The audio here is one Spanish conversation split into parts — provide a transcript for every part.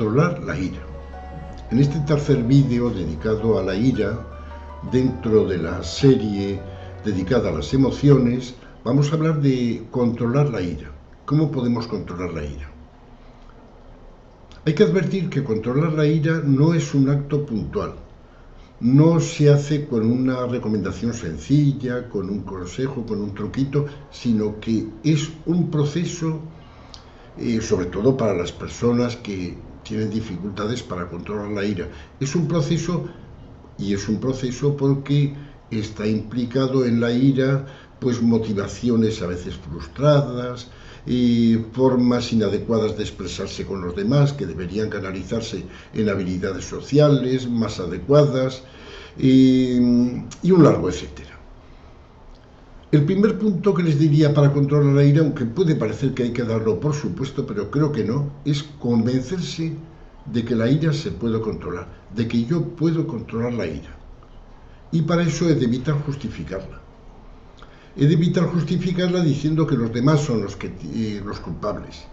controlar la ira. En este tercer vídeo dedicado a la ira, dentro de la serie dedicada a las emociones, vamos a hablar de controlar la ira. ¿Cómo podemos controlar la ira? Hay que advertir que controlar la ira no es un acto puntual. No se hace con una recomendación sencilla, con un consejo, con un truquito, sino que es un proceso, sobre todo para las personas que tienen dificultades para controlar la ira. Es un proceso porque está implicado en la ira pues motivaciones a veces frustradas, formas inadecuadas de expresarse con los demás que deberían canalizarse en habilidades sociales más adecuadas, y un largo etcétera. El primer punto que les diría para controlar la ira, aunque puede parecer que hay que darlo por supuesto, pero creo que no, es convencerse de que la ira se puede controlar, de que yo puedo controlar la ira. Y para eso he de evitar justificarla. He de evitar justificarla diciendo que los demás son los culpables,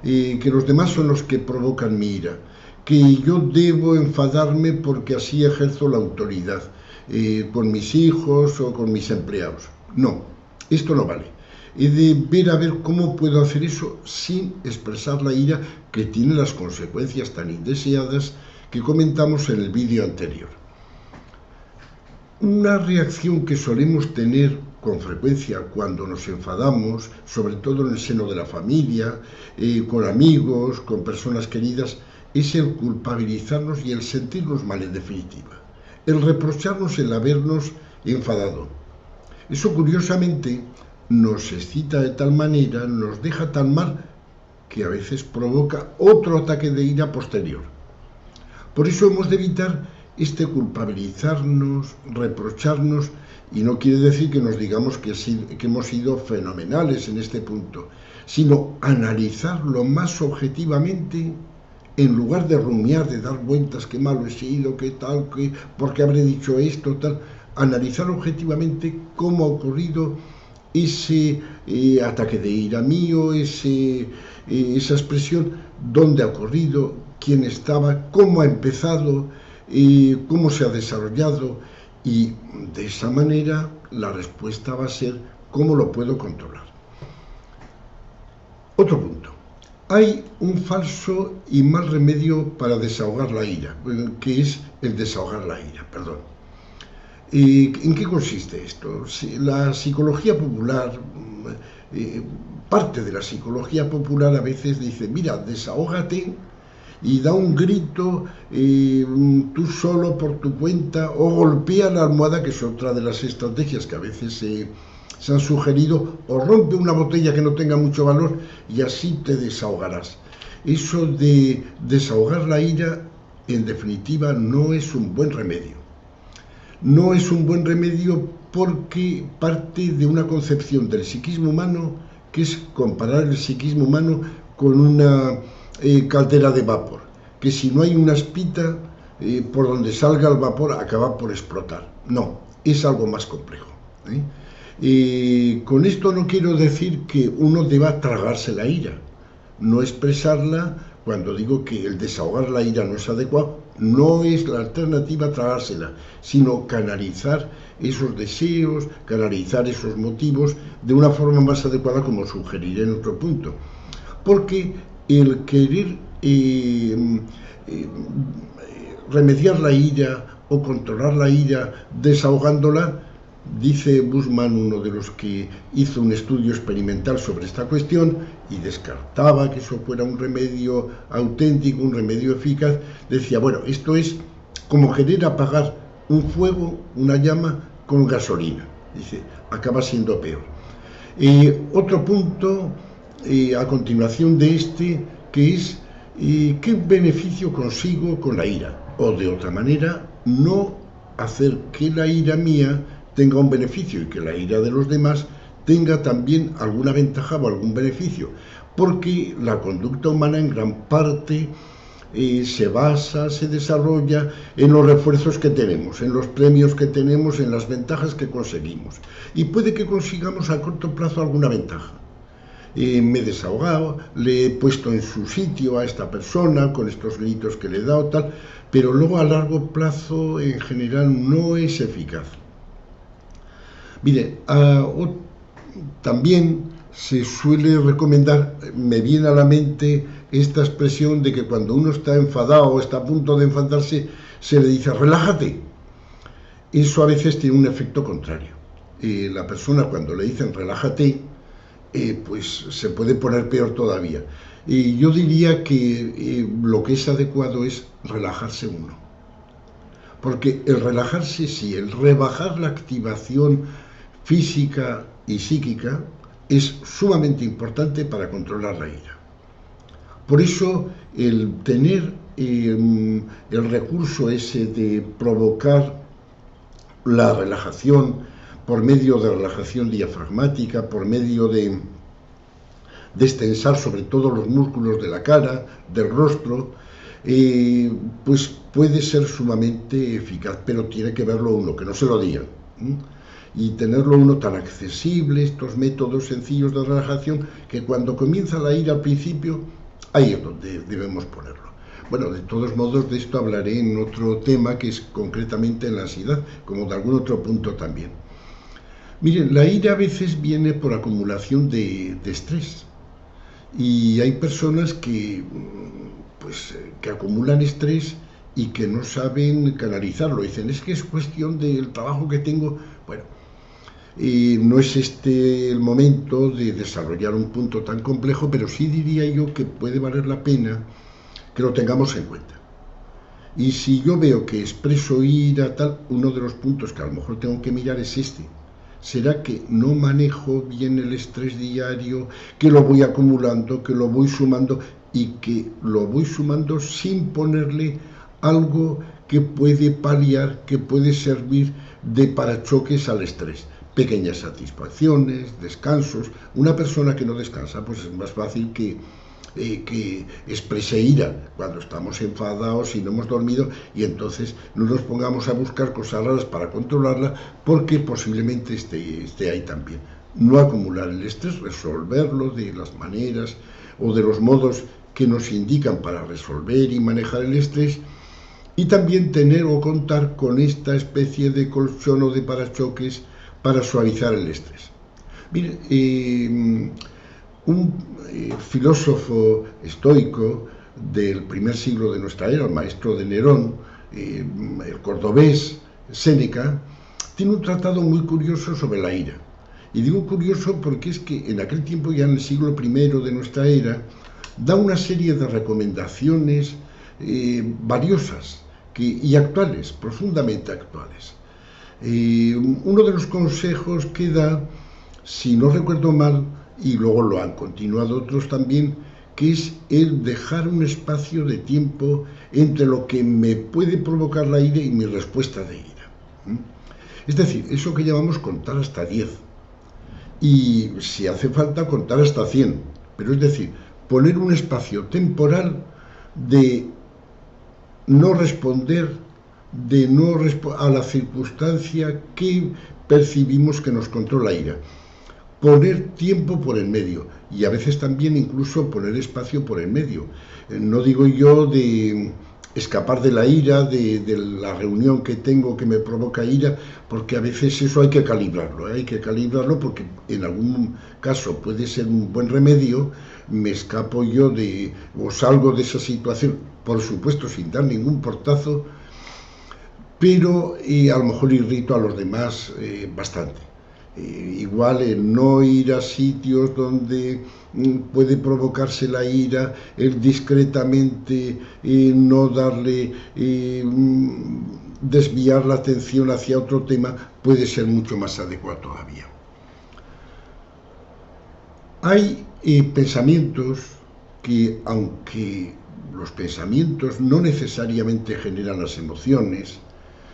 que los demás son los que provocan mi ira, que yo debo enfadarme porque así ejerzo la autoridad con mis hijos o con mis empleados. No, esto no vale. He de ver a ver cómo puedo hacer eso sin expresar la ira, que tiene las consecuencias tan indeseadas que comentamos en el vídeo anterior. Una reacción que solemos tener con frecuencia cuando nos enfadamos, sobre todo en el seno de la familia, con amigos, con personas queridas, es el culpabilizarnos y el sentirnos mal en definitiva, el reprocharnos el habernos enfadado. Eso curiosamente nos excita de tal manera, nos deja tan mal, que a veces provoca otro ataque de ira posterior. Por eso hemos de evitar este culpabilizarnos, reprocharnos, y no quiere decir que nos digamos que hemos sido fenomenales en este punto, sino analizarlo más objetivamente, en lugar de rumiar, de dar vueltas, qué malo he sido, qué tal, por qué habré dicho esto, tal. Analizar objetivamente cómo ha ocurrido ese ataque de ira mío, esa expresión, dónde ha ocurrido, quién estaba, cómo ha empezado, cómo se ha desarrollado, y de esa manera la respuesta va a ser cómo lo puedo controlar. Otro punto. Hay un falso y mal remedio para desahogar la ira, que es el desahogar la ira, perdón. ¿En qué consiste esto? La psicología popular, parte de la psicología popular a veces dice, mira, desahógate y da un grito tú solo por tu cuenta, o golpea la almohada, que es otra de las estrategias que a veces se han sugerido, o rompe una botella que no tenga mucho valor y así te desahogarás. Eso de desahogar la ira, en definitiva, no es un buen remedio. No es un buen remedio porque parte de una concepción del psiquismo humano, que es comparar el psiquismo humano con una caldera de vapor, que si no hay una espita por donde salga el vapor acaba por explotar. No, es algo más complejo. Con esto no quiero decir que uno deba tragarse la ira, no expresarla. Cuando digo que el desahogar la ira no es adecuado, no es la alternativa a tragársela, sino canalizar esos deseos, canalizar esos motivos de una forma más adecuada, como sugeriré en otro punto. Porque el querer remediar la ira o controlar la ira desahogándola, dice Bushman, uno de los que hizo un estudio experimental sobre esta cuestión y descartaba que eso fuera un remedio auténtico, un remedio eficaz, decía, bueno, esto es como querer apagar un fuego, una llama, con gasolina. Dice, acaba siendo peor. Otro punto, a continuación de este, que es ¿qué beneficio consigo con la ira? O de otra manera, no hacer que la ira mía tenga un beneficio y que la ira de los demás tenga también alguna ventaja o algún beneficio, porque la conducta humana en gran parte se basa, se desarrolla en los refuerzos que tenemos, en los premios que tenemos, en las ventajas que conseguimos, y puede que consigamos a corto plazo alguna ventaja, me he desahogado, le he puesto en su sitio a esta persona con estos gritos que le he dado, tal, pero luego a largo plazo en general no es eficaz. Mire, también se suele recomendar, me viene a la mente esta expresión de que cuando uno está enfadado o está a punto de enfadarse, se le dice relájate. Eso a veces tiene un efecto contrario. La persona cuando le dicen relájate, pues se puede poner peor todavía. Yo diría que lo que es adecuado es relajarse uno. Porque el relajarse sí, el rebajar la activación física y psíquica es sumamente importante para controlar la ira. Por eso el tener el recurso ese de provocar la relajación por medio de relajación diafragmática, por medio de extensar sobre todo los músculos de la cara, del rostro, pues puede ser sumamente eficaz, pero tiene que verlo uno, que no se lo digan. Y tenerlo uno tan accesible, estos métodos sencillos de relajación, que cuando comienza la ira al principio, ahí es donde debemos ponerlo. Bueno, de todos modos, de esto hablaré en otro tema, que es concretamente en la ansiedad, como de algún otro punto también. Miren, la ira a veces viene por acumulación de estrés. Y hay personas que, pues, que acumulan estrés y que no saben canalizarlo. Dicen, es que es cuestión del trabajo que tengo. Bueno, no es este el momento de desarrollar un punto tan complejo, pero sí diría yo que puede valer la pena que lo tengamos en cuenta. Y si yo veo que expreso ira, tal, uno de los puntos que a lo mejor tengo que mirar es este. ¿Será que no manejo bien el estrés diario, que lo voy acumulando, que lo voy sumando y que lo voy sumando sin ponerle algo que puede paliar, que puede servir de parachoques al estrés? Pequeñas satisfacciones, descansos. Una persona que no descansa, pues es más fácil que exprese ira cuando estamos enfadados y no hemos dormido, y entonces no nos pongamos a buscar cosas raras para controlarla, porque posiblemente esté ahí también. No acumular el estrés, resolverlo de las maneras o de los modos que nos indican para resolver y manejar el estrés, y también tener o contar con esta especie de colchón o de parachoques para suavizar el estrés. Miren, un filósofo estoico del primer siglo de nuestra era, el maestro de Nerón, el cordobés Séneca, tiene un tratado muy curioso sobre la ira. Y digo curioso porque es que en aquel tiempo, ya en el siglo I de nuestra era, da una serie de recomendaciones valiosas y actuales, profundamente actuales. Uno de los consejos que da, si no recuerdo mal, y luego lo han continuado otros también, que es el dejar un espacio de tiempo entre lo que me puede provocar la ira y mi respuesta de ira. Es decir, eso que llamamos contar hasta 10. Y si hace falta, contar hasta 100. Pero es decir, poner un espacio temporal de no responder, a la circunstancia que percibimos que nos controla la ira. Poner tiempo por el medio, y a veces también incluso poner espacio por el medio. No digo yo de escapar de la ira, de la reunión que tengo que me provoca ira, porque a veces eso hay que calibrarlo porque en algún caso puede ser un buen remedio. Me escapo yo o salgo de esa situación, por supuesto sin dar ningún portazo, pero a lo mejor irrito a los demás bastante. Igual el no ir a sitios donde puede provocarse la ira, el discretamente no darle, desviar la atención hacia otro tema, puede ser mucho más adecuado todavía. Hay pensamientos que, aunque los pensamientos no necesariamente generan las emociones,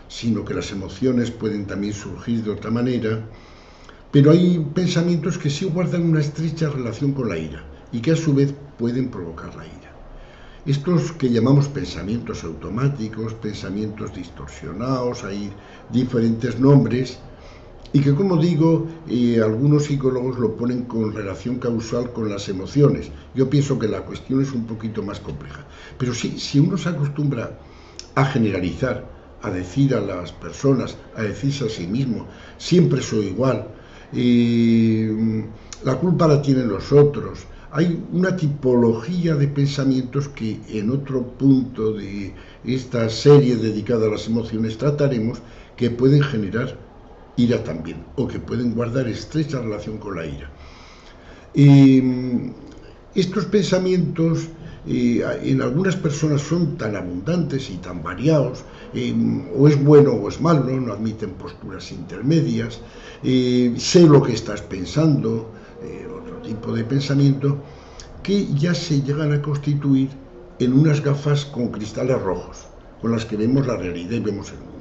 sino que las emociones pueden también surgir de otra manera, pero hay pensamientos que sí guardan una estrecha relación con la ira y que a su vez pueden provocar la ira. Estos que llamamos pensamientos automáticos, pensamientos distorsionados, hay diferentes nombres, y que, como digo, algunos psicólogos lo ponen con relación causal con las emociones. Yo pienso que la cuestión es un poquito más compleja. Pero sí, si uno se acostumbra a generalizar, a decir a las personas, a decirse a sí mismo, siempre soy igual, la culpa la tienen los otros. Hay una tipología de pensamientos que en otro punto de esta serie dedicada a las emociones trataremos, que pueden generar ira también, o que pueden guardar estrecha relación con la ira. Estos pensamientos en algunas personas son tan abundantes y tan variados, o es bueno o es malo, no admiten posturas intermedias, sé lo que estás pensando, otro tipo de pensamiento, que ya se llegan a constituir en unas gafas con cristales rojos, con las que vemos la realidad y vemos el mundo.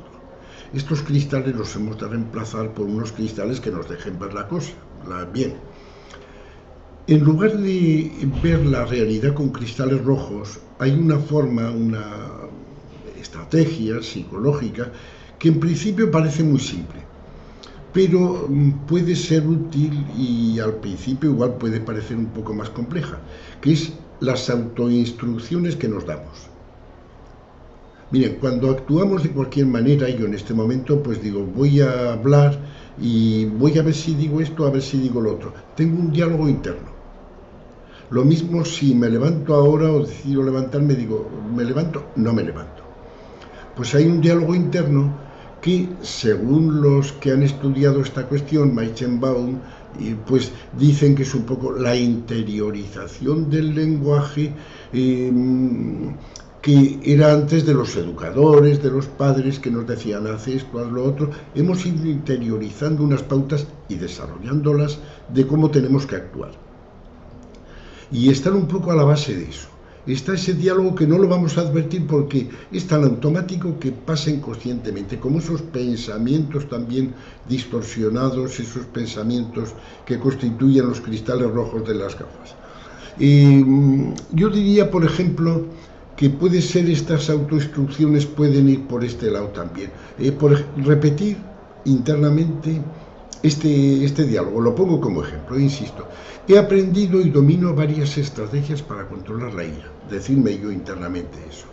Estos cristales los hemos de reemplazar por unos cristales que nos dejen ver la cosa bien. En lugar de ver la realidad con cristales rojos, hay una forma, una estrategia psicológica que en principio parece muy simple, pero puede ser útil y al principio igual puede parecer un poco más compleja, que es las autoinstrucciones que nos damos. Miren, cuando actuamos de cualquier manera, yo en este momento pues digo, voy a hablar y voy a ver si digo esto, a ver si digo lo otro. Tengo un diálogo interno. Lo mismo si me levanto ahora o decido levantarme, digo, ¿me levanto? No me levanto. Pues hay un diálogo interno que, según los que han estudiado esta cuestión, Meichenbaum, pues dicen que es un poco la interiorización del lenguaje que era antes de los educadores, de los padres que nos decían haz esto, haz lo otro. Hemos ido interiorizando unas pautas y desarrollándolas de cómo tenemos que actuar. Y están un poco a la base de eso. Está ese diálogo que no lo vamos a advertir porque es tan automático que pasa inconscientemente, como esos pensamientos también distorsionados, esos pensamientos que constituyen los cristales rojos de las gafas. Yo diría, por ejemplo, que puede ser estas autoinstrucciones pueden ir por este lado también. Por repetir internamente este diálogo, lo pongo como ejemplo, insisto. He aprendido y domino varias estrategias para controlar la ira. Decirme yo internamente eso.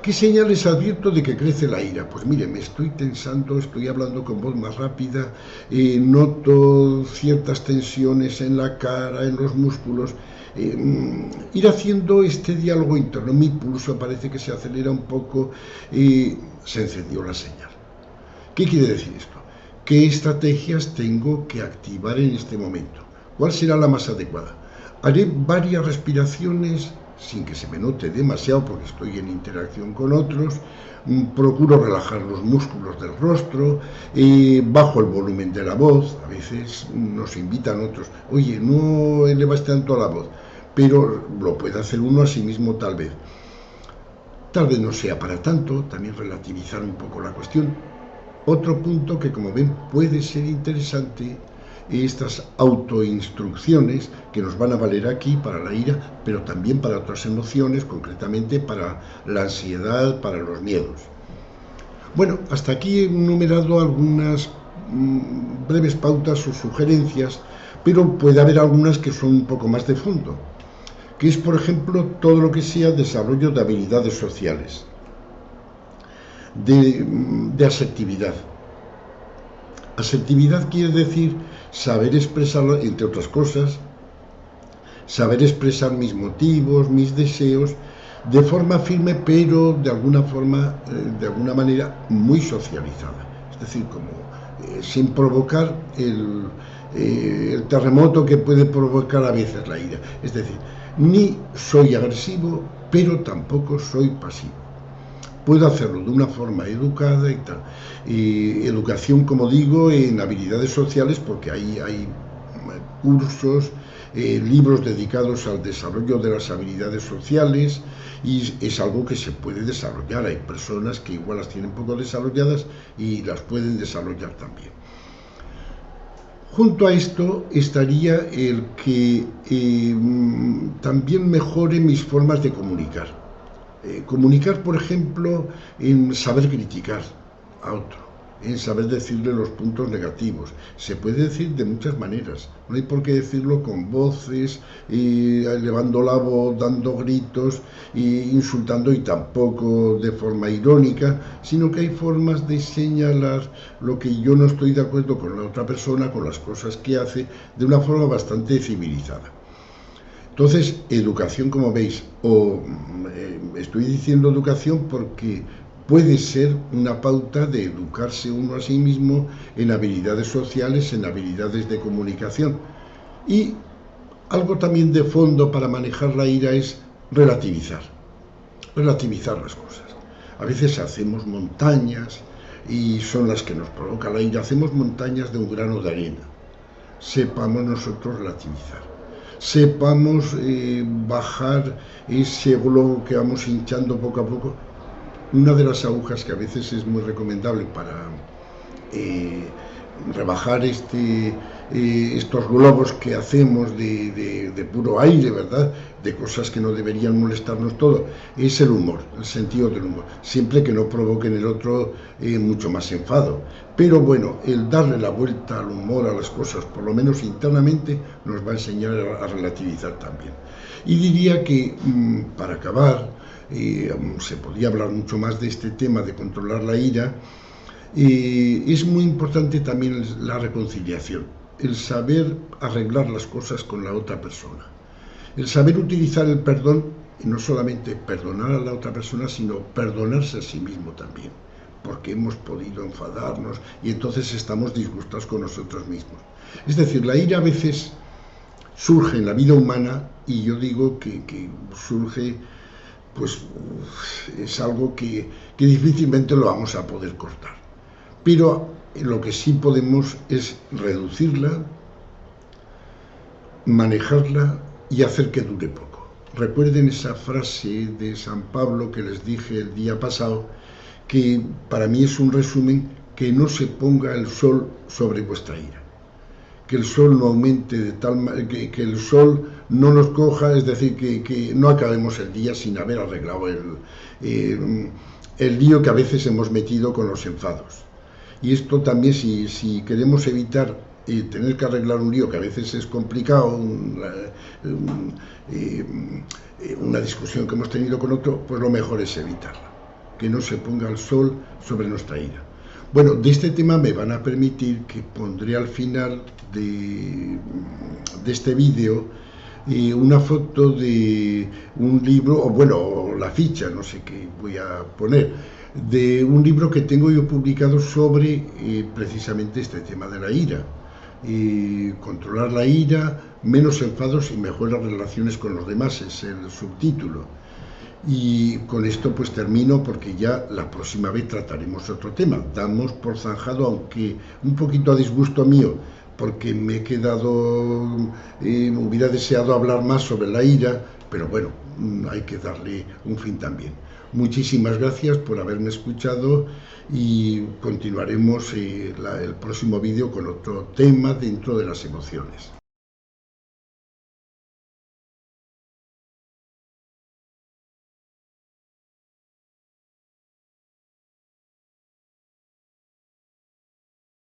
¿Qué señales advierto de que crece la ira? Pues mire, me estoy tensando, estoy hablando con voz más rápida, noto ciertas tensiones en la cara, en los músculos. Ir haciendo este diálogo interno, mi pulso parece que se acelera un poco, se encendió la señal. ¿Qué quiere decir esto? ¿Qué estrategias tengo que activar en este momento? ¿Cuál será la más adecuada? Haré varias respiraciones sin que se me note demasiado porque estoy en interacción con otros. Procuro relajar los músculos del rostro, bajo el volumen de la voz. A veces nos invitan otros, oye, no elevas tanto la voz, pero lo puede hacer uno a sí mismo tal vez. Tal vez no sea para tanto, también relativizar un poco la cuestión. Otro punto que, como ven, puede ser interesante, estas autoinstrucciones que nos van a valer aquí para la ira, pero también para otras emociones, concretamente para la ansiedad, para los miedos. Bueno, hasta aquí he enumerado algunas breves pautas o sugerencias, pero puede haber algunas que son un poco más de fondo, que es, por ejemplo, todo lo que sea desarrollo de habilidades sociales, de asertividad. Asertividad quiere decir saber expresar, entre otras cosas, saber expresar mis motivos, mis deseos, de forma firme, pero de alguna forma, de alguna manera muy socializada. Es decir, como sin provocar el terremoto que puede provocar a veces la ira. Es decir, ni soy agresivo, pero tampoco soy pasivo. Puedo hacerlo de una forma educada y tal. Educación, como digo, en habilidades sociales, porque ahí hay cursos, libros dedicados al desarrollo de las habilidades sociales, y es algo que se puede desarrollar. Hay personas que igual las tienen poco desarrolladas y las pueden desarrollar también. Junto a esto estaría el que también mejore mis formas de comunicar. Comunicar, por ejemplo, en saber criticar a otro, en saber decirle los puntos negativos. Se puede decir de muchas maneras, no hay por qué decirlo con voces, elevando la voz, dando gritos, insultando, y tampoco de forma irónica, sino que hay formas de señalar lo que yo no estoy de acuerdo con la otra persona, con las cosas que hace, de una forma bastante civilizada. Entonces, educación, como veis, estoy diciendo educación porque puede ser una pauta de educarse uno a sí mismo en habilidades sociales, en habilidades de comunicación. Y algo también de fondo para manejar la ira es relativizar las cosas. A veces hacemos montañas y son las que nos provoca la ira. Hacemos montañas de un grano de arena. Sepamos nosotros relativizar. Sepamos bajar ese globo que vamos hinchando poco a poco. Una de las agujas que a veces es muy recomendable para rebajar estos globos que hacemos de puro aire, ¿verdad?, de cosas que no deberían molestarnos todo, es el humor, el sentido del humor, siempre que no provoque en el otro mucho más enfado. Pero bueno, el darle la vuelta al humor a las cosas, por lo menos internamente, nos va a enseñar a relativizar también. Y diría que, para acabar, se podría hablar mucho más de este tema de controlar la ira. Es muy importante también la reconciliación, el saber arreglar las cosas con la otra persona, el saber utilizar el perdón, y no solamente perdonar a la otra persona, sino perdonarse a sí mismo también, porque hemos podido enfadarnos y entonces estamos disgustados con nosotros mismos. Es decir, la ira a veces surge en la vida humana, y yo digo que surge, pues es algo que difícilmente lo vamos a poder cortar. Pero lo que sí podemos es reducirla, manejarla y hacer que dure poco. Recuerden esa frase de San Pablo que les dije el día pasado, que para mí es un resumen: que no se ponga el sol sobre vuestra ira, que el sol no aumente de tal manera, que el sol no nos coja, es decir, que no acabemos el día sin haber arreglado el lío que a veces hemos metido con los enfados. Y esto también, si queremos evitar tener que arreglar un lío que a veces es complicado, una discusión que hemos tenido con otro, pues lo mejor es evitarla, que no se ponga el sol sobre nuestra ira. Bueno, de este tema me van a permitir que pondré al final de este vídeo una foto de un libro, o bueno, la ficha, no sé qué voy a poner, de un libro que tengo yo publicado sobre precisamente este tema de la ira. Controlar la ira, menos enfados y mejores relaciones con los demás, es el subtítulo. Y con esto pues termino, porque ya la próxima vez trataremos otro tema. Damos por zanjado, aunque un poquito a disgusto mío, porque me he quedado, hubiera deseado hablar más sobre la ira, pero bueno, hay que darle un fin también. Muchísimas gracias por haberme escuchado, y continuaremos el próximo vídeo con otro tema dentro de las emociones.